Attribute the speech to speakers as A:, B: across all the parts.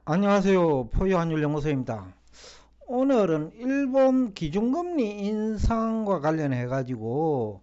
A: 안녕하세요. 포유환율연구소입니다. 오늘은 일본 기준금리 인상과 관련해 가지고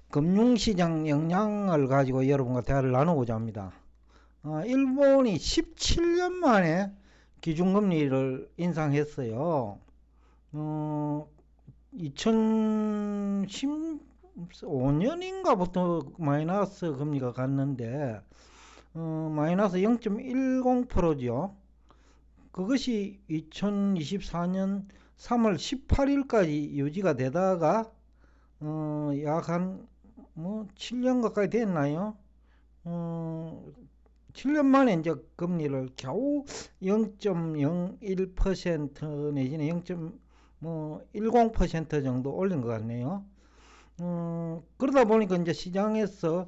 A: 금융시장 영향을 가지고 여러분과 대화를 나누고자 합니다. 일본이 17년 만에 기준금리를 인상했어요. 2015년인가부터 마이너스 금리가 갔는데 마이너스 0.10%죠. 그것이 2024년 3월 18일까지 유지가 되다가 약 한 7년 가까이 됐나요? 7년 만에 이제 금리를 겨우 0.01% 내지는 0.10% 정도 올린 것 같네요. 그러다 보니까 이제 시장에서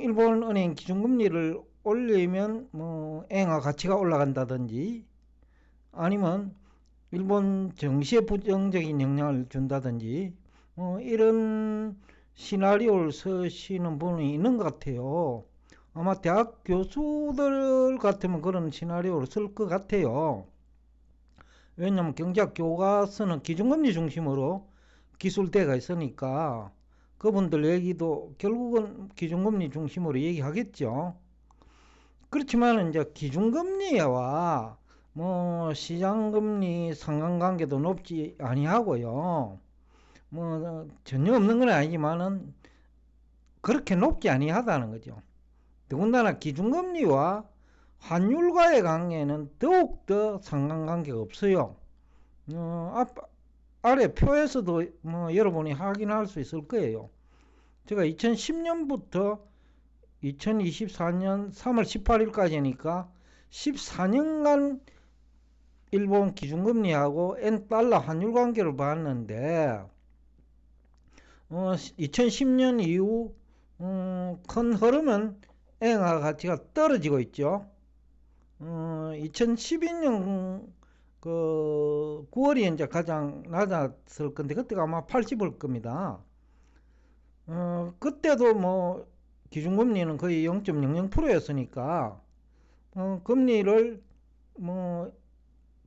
A: 일본 은행 기준금리를 올리면 엔화 가치가 올라간다든지 아니면 일본 증시에 부정적인 영향을 준다든지 이런 시나리오를 쓰시는 분이 있는 것 같아요. 아마 대학 교수들 같으면 그런 시나리오를 쓸 것 같아요. 왜냐하면 경제학 교과서는 기준금리 중심으로 기술대가 있으니까 그분들 얘기도 결국은 기준금리 중심으로 얘기하겠죠. 그렇지만 이제 기준금리와 시장금리 상관관계도 높지 아니하고요. 전혀 없는 건 아니지만은 그렇게 높지 아니하다는 거죠. 더군다나 기준금리와 환율과의 관계는 더욱더 상관관계가 없어요. 아래 표에서도 여러분이 확인할 수 있을 거예요. 제가 2010년부터 2024년 3월 18일까지니까 14년간 일본 기준금리하고 엔달러 환율 관계를 봤는데 2010년 이후 큰 흐름은 엔화 가치가 떨어지고 있죠. 2012년 그 9월이 이제 가장 낮았을 건데 그때가 아마 80일 겁니다. 그때도 기준금리는 거의 0.00%였으니까 금리를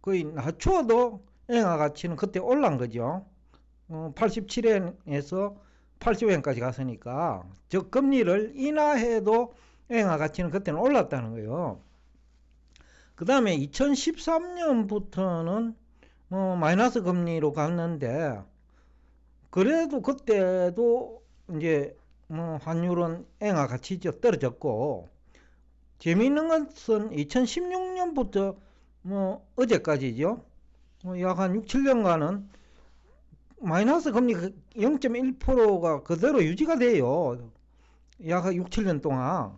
A: 거의 낮춰도 엔화 가치는 그때 올란 거죠. 87엔에서 80엔까지 갔으니까 즉 금리를 인하해도 엔화 가치는 그때는 올랐다는 거예요. 그 다음에 2013년부터는 마이너스 금리로 갔는데 그래도 그때도 이제 환율은 엔화 가치죠 떨어졌고 재미있는 것은 2016년부터 어제까지죠. 약 한 6, 7년간은 마이너스 금리 0.1%가 그대로 유지가 돼요. 약 6, 7년 동안.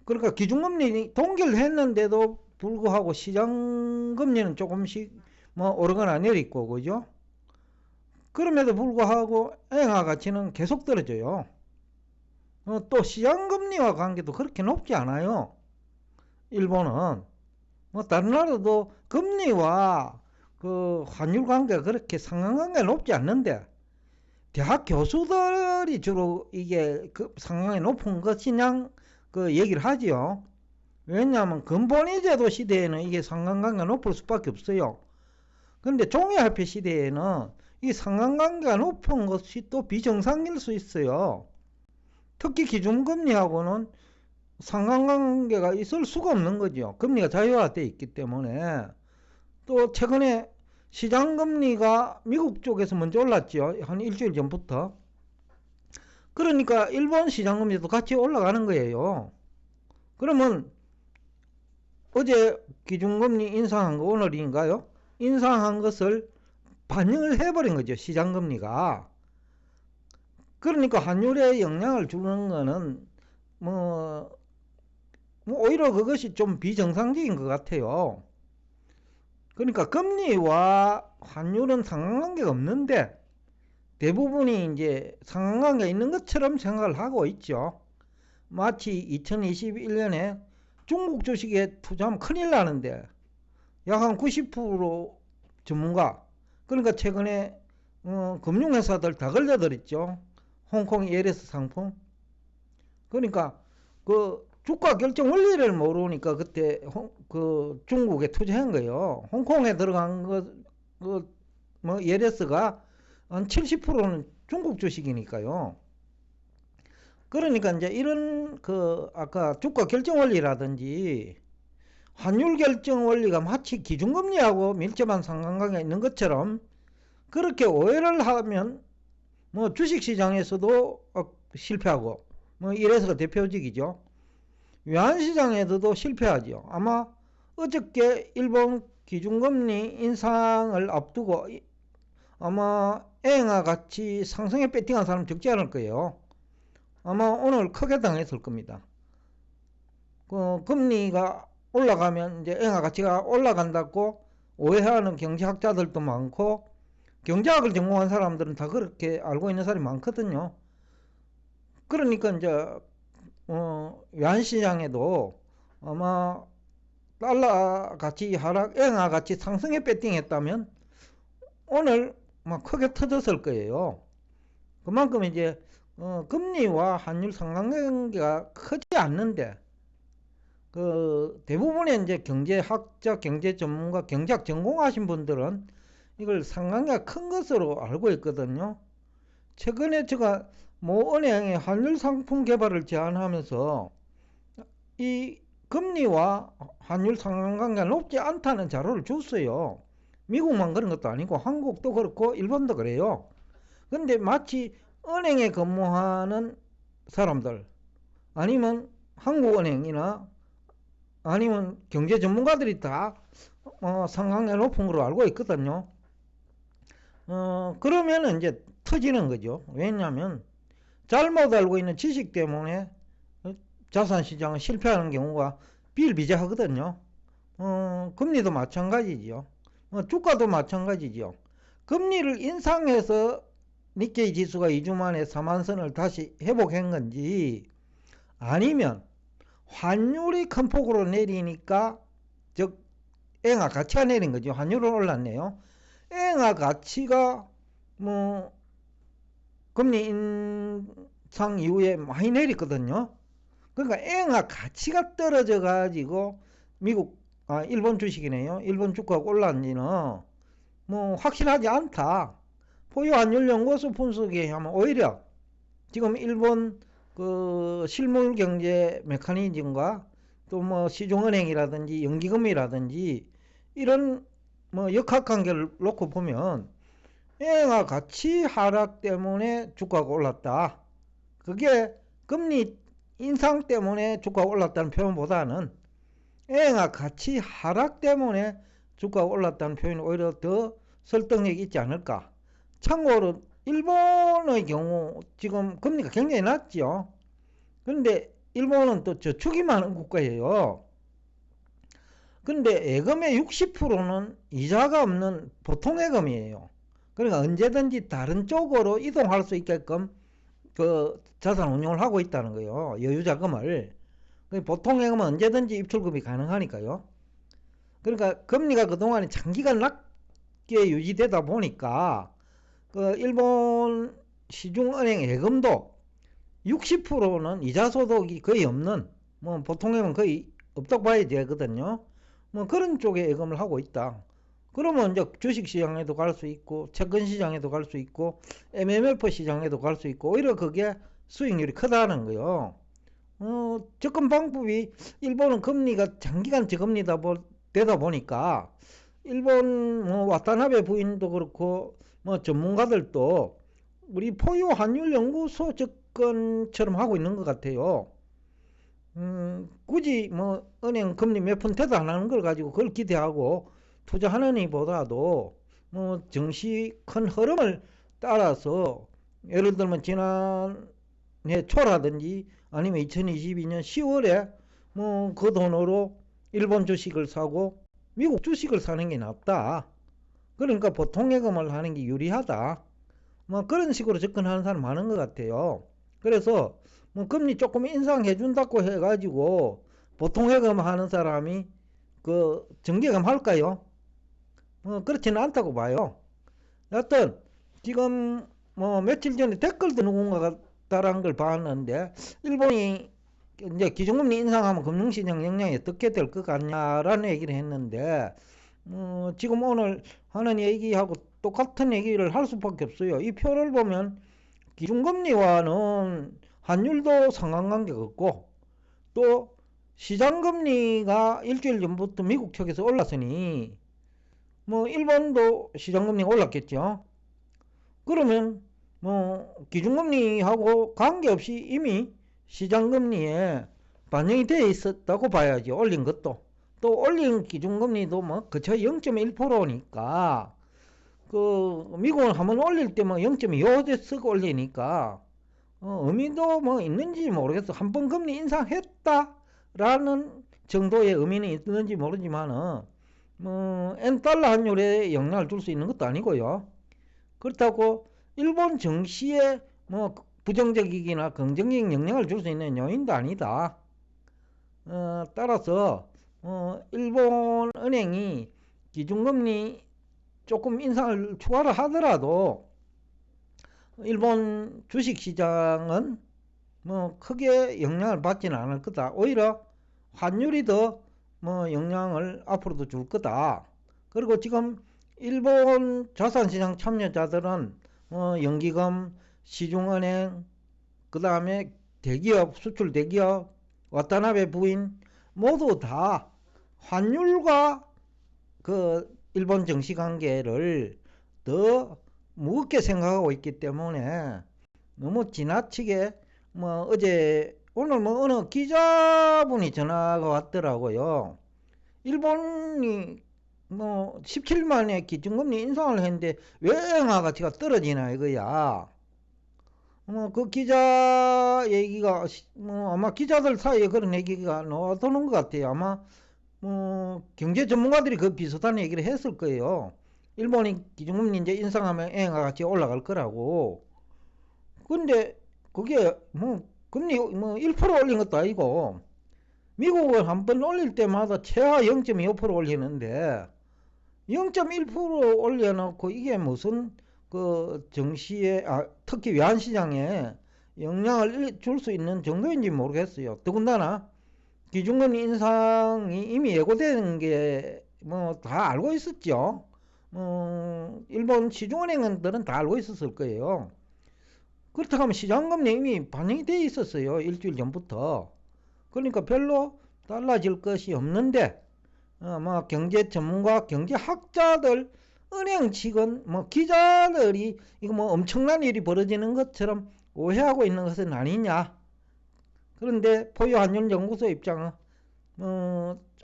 A: 그러니까 기준금리 동결했는데도 불구하고 시장금리는 조금씩 오르거나 내리고 그죠? 그럼에도 불구하고 엔화 가치는 계속 떨어져요. 또 시장금리와 관계도 그렇게 높지 않아요. 일본은. 다른 나라도 금리와 그 환율 관계가 그렇게 상관관계가 높지 않는데 대학 교수들이 주로 이게 그 상황이 높은 것이냐 그 얘기를 하지요. 왜냐하면 근본이제도 시대에는 이게 상관관계가 높을 수밖에 없어요. 그런데 종이화폐 시대에는 이 상관관계가 높은 것이 또 비정상일 수 있어요. 특히 기준금리하고는 상관관계가 있을 수가 없는 거죠. 금리가 자유화되어 있기 때문에. 또 최근에 시장금리가 미국 쪽에서 먼저 올랐죠. 한 일주일 전부터. 그러니까 일본 시장금리도 같이 올라가는 거예요. 그러면 어제 기준금리 인상한 거 오늘인가요? 인상한 것을 반영을 해버린 거죠. 시장금리가. 그러니까 환율에 영향을 주는 거는 오히려 그것이 좀 비정상적인 것 같아요. 그러니까 금리와 환율은 상관관계가 없는데 대부분이 이제 상관관계가 있는 것처럼 생각을 하고 있죠. 마치 2021년에 중국 주식에 투자하면 큰일 나는데 약 한 90% 전문가 그러니까 최근에 금융회사들 다 걸려들었죠. 홍콩 LS 상품. 그러니까 그 주가 결정 원리를 모르니까 그때 그 중국에 투자한 거예요. 홍콩에 들어간 뭐 ELS가 한 70%는 중국 주식이니까요. 그러니까 이제 이런 아까 주가 결정 원리라든지 환율 결정 원리가 마치 기준금리하고 밀접한 상관관계가 있는 것처럼 그렇게 오해를 하면 뭐 주식시장에서도 실패하고 뭐 이래서가 대표적이죠. 외환시장에서도 실패하죠. 아마 어저께 일본 기준금리 인상을 앞두고 아마 엔화 같이 상승에 배팅한 사람 적지 않을 거예요. 아마 오늘 크게 당했을 겁니다. 금리가 올라가면 이제 엔화 가치가 올라간다고 오해하는 경제학자들도 많고 경제학을 전공한 사람들은 다 그렇게 알고 있는 사람이 많거든요. 그러니까 이제 외환시장에도 아마 달러 가치 하락, 엔화 가치 상승에 배팅했다면 오늘 막 크게 터졌을 거예요. 그만큼 이제 금리와 환율 상관관계가 크지 않는데 대부분의 이제 경제학자, 경제 전문가, 경제학 전공하신 분들은 이걸 상관관계가 큰 것으로 알고 있거든요. 최근에 제가 모 은행의 환율 상품 개발을 제안하면서 이 금리와 환율 상관관계가 높지 않다는 자료를 줬어요. 미국만 그런 것도 아니고 한국도 그렇고 일본도 그래요. 근데 마치 은행에 근무하는 사람들 아니면 한국은행이나 아니면 경제 전문가들이 다 상관관계 높은 걸로 알고 있거든요. 그러면 이제 터지는 거죠. 왜냐하면 잘못 알고 있는 지식 때문에 자산시장은 실패하는 경우가 비일비재하거든요. 금리도 마찬가지죠. 주가도 마찬가지죠. 금리를 인상해서 니케이 지수가 2주 만에 4만선을 다시 회복한 건지 아니면 환율이 큰 폭으로 내리니까 즉 엔화 가치가 내린 거죠. 환율은 올랐네요. 엔화 가치가 뭐 금리 인상 이후에 많이 내렸거든요. 그러니까 엔화 가치가 떨어져 가지고 일본 주식이네요. 일본 주가가 올랐지는 뭐 확실하지 않다. 포유환율연구소 분석에 하면 오히려 지금 일본 실물 경제 메커니즘과 또 뭐 시중은행이라든지 연기금이라든지 이런 뭐 역학관계를 놓고 보면 엔화 가치 하락 때문에 주가가 올랐다. 그게 금리 인상 때문에 주가가 올랐다는 표현보다는 엔화 가치 하락 때문에 주가가 올랐다는 표현이 오히려 더 설득력이 있지 않을까. 참고로 일본의 경우 지금 금리가 굉장히 낮죠. 그런데 일본은 또 저축이 많은 국가예요. 근데 예금의 60%는 이자가 없는 보통 예금이에요. 그러니까 언제든지 다른 쪽으로 이동할 수 있게끔 자산 운용을 하고 있다는 거예요. 여유자금을. 보통 예금은 언제든지 입출금이 가능하니까요. 그러니까 금리가 그동안에 장기간 낮게 유지되다 보니까 일본 시중은행 예금도 60%는 이자 소득이 거의 없는 뭐 보통 예금은 거의 없다고 봐야 되거든요. 뭐 그런 쪽에 예금을 하고 있다. 그러면 이제 주식시장에도 갈 수 있고 채권시장에도 갈 수 있고 MMF 시장에도 갈 수 있고 오히려 그게 수익률이 크다는 거예요. 접근 방법이 일본은 금리가 장기간 저금리다 되다 보니까 일본 와타나베 부인도 그렇고 뭐 전문가들도 우리 포유 환율 연구소 접근처럼 하고 있는 것 같아요. 굳이 뭐 은행 금리 몇 푼대도 안 하는 걸 가지고 그걸 기대하고 투자하는 이보다도 뭐 증시 큰 흐름을 따라서 예를 들면 지난해 초라든지 아니면 2022년 10월에 뭐 그 돈으로 일본 주식을 사고 미국 주식을 사는 게 낫다. 그러니까 보통 예금을 하는 게 유리하다. 뭐 그런 식으로 접근하는 사람 많은 것 같아요. 그래서 뭐 금리 조금 인상해 준다고 해가지고 보통 예금 하는 사람이 정기예금 할까요? 그렇지는 않다고 봐요. 여하튼 지금 뭐 며칠 전에 댓글도 누군가가 달한 걸 봤는데 일본이 이제 기준금리 인상하면 금융시장 영향이 어떻게 될 것 같냐라는 얘기를 했는데, 지금 오늘 하는 얘기하고 똑같은 얘기를 할 수밖에 없어요. 이 표를 보면 기준금리와는 환율도 상관관계가 없고, 또 시장금리가 일주일 전부터 미국 측에서 올랐으니 뭐 일본도 시장금리가 올랐겠죠. 그러면 뭐 기준금리하고 관계없이 이미 시장금리에 반영이 되어 있었다고 봐야지. 올린 것도. 또 올린 기준금리도 뭐 그쳐 0.1%니까 그 미국은 한번 올릴 때 뭐 0.25대 쓰고 올리니까 의미도 뭐 있는지 모르겠어. 한 번 금리 인상했다라는 정도의 의미는 있는지 모르지만은 뭐 엔달러 환율에 영향을 줄 수 있는 것도 아니고요. 그렇다고 일본 증시에 뭐 부정적이거나 긍정적인 영향을 줄 수 있는 요인도 아니다. 따라서 일본 은행이 기준금리 조금 인상을 추가를 하더라도 일본 주식시장은 뭐 크게 영향을 받지는 않을 거다. 오히려 환율이 더 뭐 영향을 앞으로도 줄 거다. 그리고 지금 일본 자산시장 참여자들은 연기금, 시중은행, 그 다음에 대기업, 수출 대기업, 와타나베 부인 모두 다 환율과 그 일본 정시 관계를 더 무겁게 생각하고 있기 때문에 너무 지나치게 뭐 어제 오늘 뭐 어느 기자분이 전화가 왔더라고요. 일본이 뭐 17일 만에 기준금리 인상을 했는데 왜 엔화 가치가 떨어지나 이거야. 그 기자 얘기가 뭐 아마 기자들 사이에 그런 얘기가 나와도는 것 같아요. 아마 경제 전문가들이 그 비슷한 얘기를 했을 거예요. 일본이 기준금리 이제 인상하면 엔화 가치가 올라갈 거라고. 근데 그게 뭐 금리 뭐 1% 올린 것도 아니고 미국은 한 번 올릴 때마다 최하 0.25% 올리는데 0.1% 올려놓고 이게 무슨 그 정시에 특히 외환시장에 영향을 줄 수 있는 정도인지 모르겠어요. 더군다나 기준금리 인상이 이미 예고된 게 뭐 다 알고 있었죠. 일본 시중은행들은 다 알고 있었을 거예요. 그렇다고 하면 시장금리 이미 반영이 돼 있었어요. 일주일 전부터. 그러니까 별로 달라질 것이 없는데 뭐 경제 전문가, 경제학자들, 은행 직원, 뭐 기자들이 이거 뭐 엄청난 일이 벌어지는 것처럼 오해하고 있는 것은 아니냐. 그런데 포유환율연구소 입장은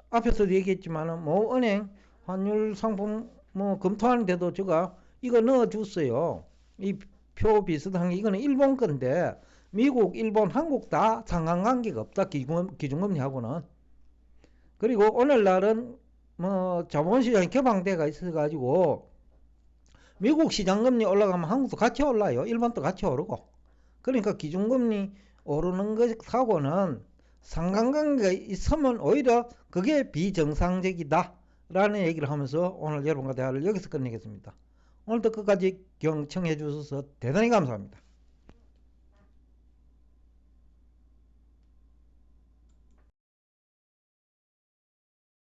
A: 앞에서도 얘기했지만은 뭐 은행 환율 상품 뭐 검토하는데도 제가 이거 넣어줬어요. 이 표 비슷한 게 이거는 일본 건데 미국, 일본, 한국 다 상관관계가 없다. 기준금리하고는. 그리고 오늘날은 뭐 자본시장이 개방돼가 있어가지고 미국 시장금리 올라가면 한국도 같이 올라요. 일본도 같이 오르고. 그러니까 기준금리 오르는 것하고는 상관관계가 있으면 오히려 그게 비정상적이다 라는 얘기를 하면서 오늘 여러분과 대화를 여기서 끝내겠습니다. 오늘도 끝까지 경청해 주셔서 대단히 감사합니다.